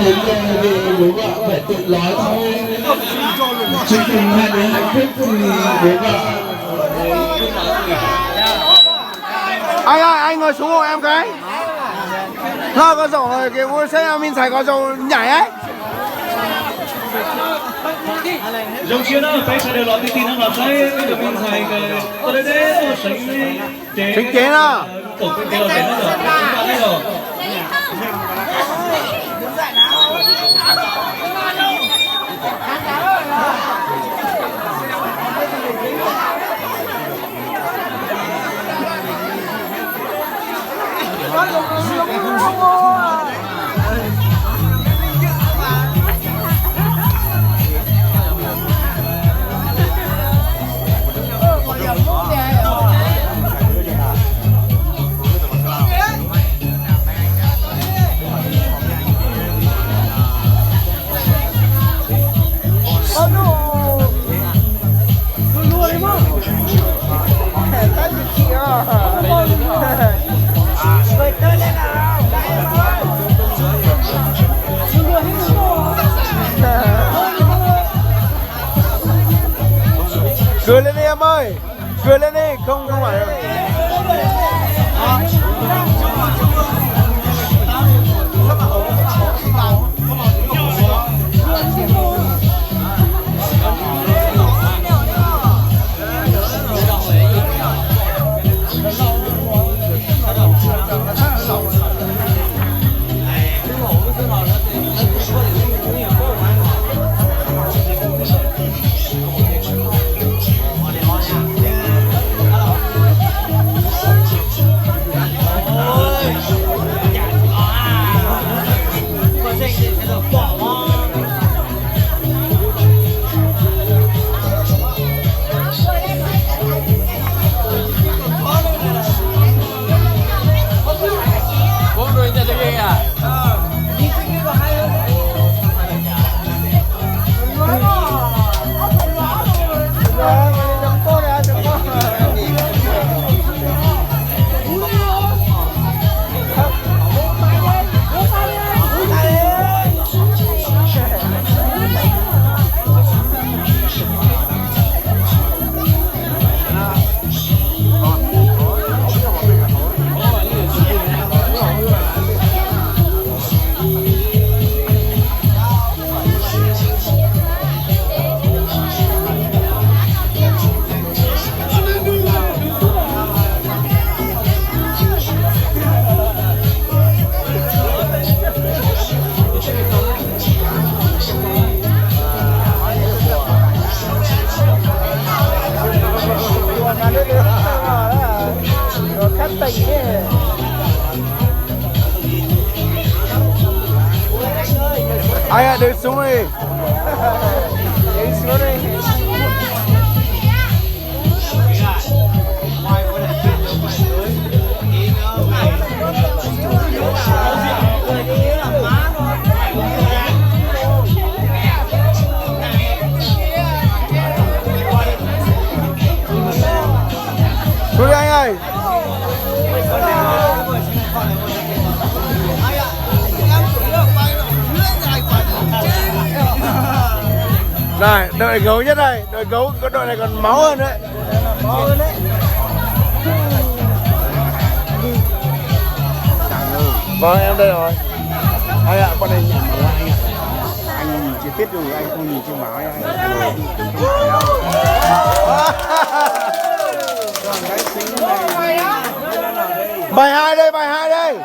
đến giờ thì bố vợ phải tự nói thôi. Chương trình hai đứa hạnh phúc thì bố vợ. Anh ơi, anh ngồi xuống hộ em cái. Thôi có rổ cái vui xe mình xài có rổ nhảy ấy. Dòng chiến đó phải sẽ đều loại tin nó làm sai cái được mình xài cái tôi đây đấy Chính chế nào. tổ cái đều đấy nó rồi chúng ta đấy rồi. Cười lên đi em ơi, cười lên đi, không phải đâu. Anh ạ, đứng xuống đi. Đứng xuống đi. Xuống đi anh ơi. Này, đội gấu nhất này, đội gấu, có đội này còn máu hơn đấy. Máu hơn đấy. Vâng, em đây rồi. Anh ạ, con này nhảy máu anh ạ. Anh nhìn chi tiết rồi, anh không nhìn trên máu anh. Bài 2 đây, bài 2 đây.